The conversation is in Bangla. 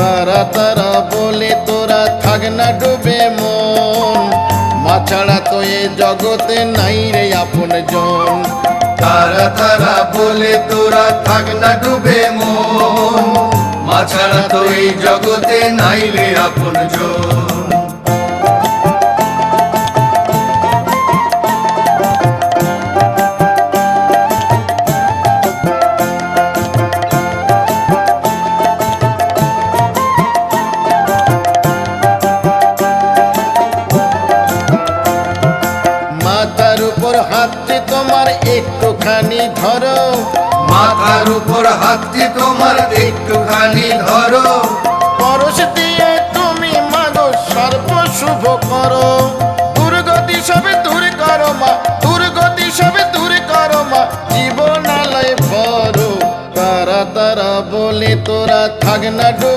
তারা তারা বলে তোরা থাক না ডুবে মন, মা ছাড়া তো এ জগতে নাই রে আপন জন। তারা তারা বলে তোরা থাক না ডুবে মন, মা ছাড়া তো এই জগতে নাই রে আপন জন। মাথার উপর হাতটি তোমার একটুখানি ধরো, মাথার উপর হাতটি তোমার একটুখানি ধরো, পরশ দিয়ে তুমি মাগো সর্ব শুভ করো। দুর্গতি সবে দূর করো মা, দুর্গতি সবে দূর করো মা, জীবনালয় বড়। তারা তারা বলে তোরা থাক না ডুবে